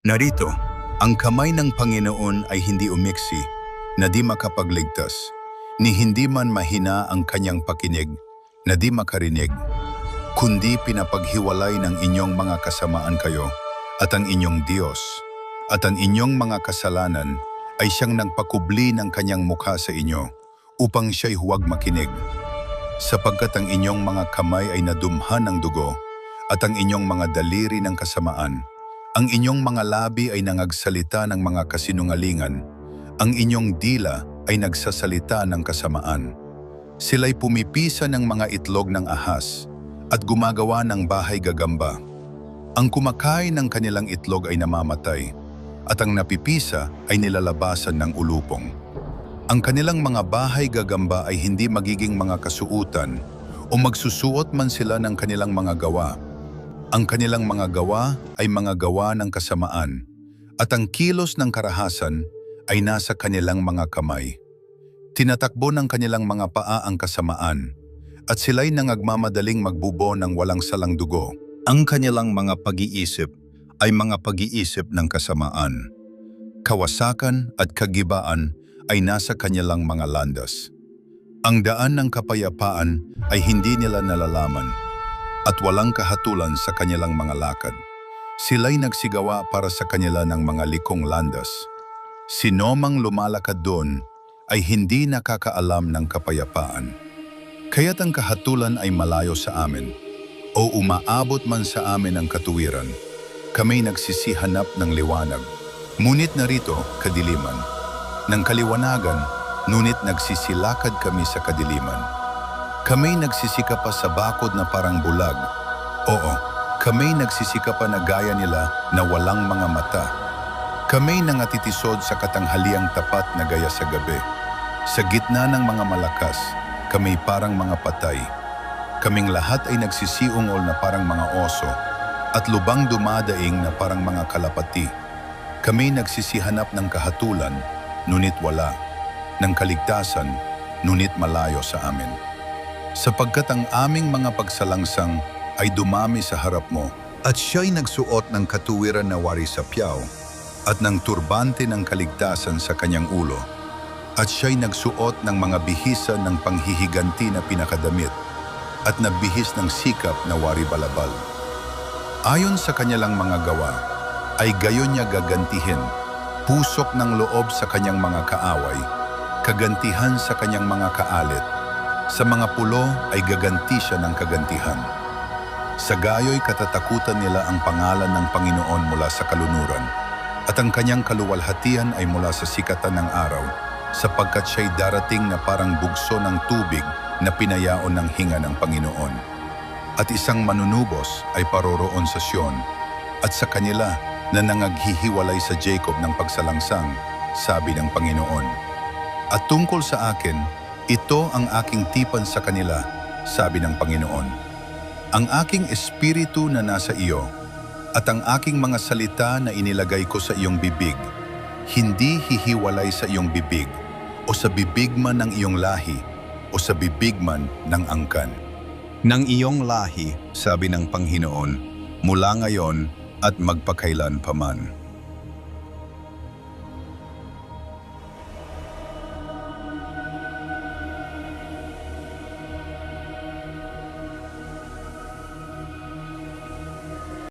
Narito, ang kamay ng Panginoon ay hindi umiksi, na di makapagligtas, ni hindi man mahina ang kanyang pakinig, na di makarinig, kundi pinapaghiwalay ng inyong mga kasamaan kayo at ang inyong Diyos, at ang inyong mga kasalanan ay siyang nagpakubli ng kanyang mukha sa inyo, upang siya'y huwag makinig. Sapagkat ang inyong mga kamay ay nadumhan ng dugo, at ang inyong mga daliri ng kasamaan. Ang inyong mga labi ay nangagsalita ng mga kasinungalingan. Ang inyong dila ay nagsasalita ng kasamaan. Sila'y pumipisa ng mga itlog ng ahas at gumagawa ng bahay gagamba. Ang kumakain ng kanilang itlog ay namamatay at ang napipisa ay nilalabasan ng ulupong. Ang kanilang mga bahay gagamba ay hindi magiging mga kasuutan o magsusuot man sila ng kanilang mga gawa. Ang kanilang mga gawa ay mga gawa ng kasamaan, at ang kilos ng karahasan ay nasa kanilang mga kamay. Tinatakbo ng kanilang mga paa ang kasamaan, at sila'y nangagmamadaling magbubo ng walang salang dugo. Ang kanilang mga pag-iisip ay mga pag-iisip ng kasamaan. Kawasakan at kagibaan ay nasa kanilang mga landas. Ang daan ng kapayapaan ay hindi nila nalalaman, at walang kahatulan sa kanilang mga lakad. Sila'y nagsigawa para sa kanila ng mga likong landas. Sino mang lumalakad doon ay hindi nakakaalam ng kapayapaan. Kaya't ang kahatulan ay malayo sa amin, o umaabot man sa amin ang katuwiran. Kami nagsisihanap ng liwanag, ngunit narito kadiliman. Ng kaliwanagan, ngunit nagsisilakad kami sa kadiliman. Kami nagsisikap pa sa bakod na parang bulag. Oo, kami nagsisikap pa na gaya nila na walang mga mata. Kami nangatitisod sa katanghaliang tapat na gaya sa gabi. Sa gitna ng mga malakas, kami parang mga patay. Kaming lahat ay nagsisiungol na parang mga oso at lubang dumadaing na parang mga kalapati. Kami nagsisihanap ng kahatulan, ngunit wala, ng kaligtasan, ngunit malayo sa amin. Sapagkat ang aming mga pagsalangsang ay dumami sa harap mo, at siya'y nagsuot ng katuwiran na wari sa piyaw, at ng turbante ng kaligtasan sa kanyang ulo, at siya'y nagsuot ng mga bihisan ng panghihiganti na pinakadamit, at nagbihis ng sikap na wari balabal. Ayon sa kanilang mga gawa, ay gayon niya gagantihin, pusok ng loob sa kanyang mga kaaway, kagantihan sa kanyang mga kaalit. Sa mga pulo ay gaganti siya ng kagantihan. Sa gayo'y katatakutan nila ang pangalan ng Panginoon mula sa kalunuran, at ang kanyang kaluwalhatian ay mula sa sikatan ng araw, sapagkat siya'y darating na parang bugso ng tubig na pinayaon ng hinga ng Panginoon. At isang manunubos ay paroroon sa Sion, at sa kanila na nangaghihiwalay sa Jacob ng pagsalangsang, sabi ng Panginoon. At tungkol sa akin, ito ang aking tipan sa kanila, sabi ng Panginoon. Ang aking espiritu na nasa iyo, at ang aking mga salita na inilagay ko sa iyong bibig, hindi hihiwalay sa iyong bibig, o sa bibig man ng iyong lahi, o sa bibig man ng angkan. Ng iyong lahi, sabi ng Panginoon, mula ngayon at magpakailan paman.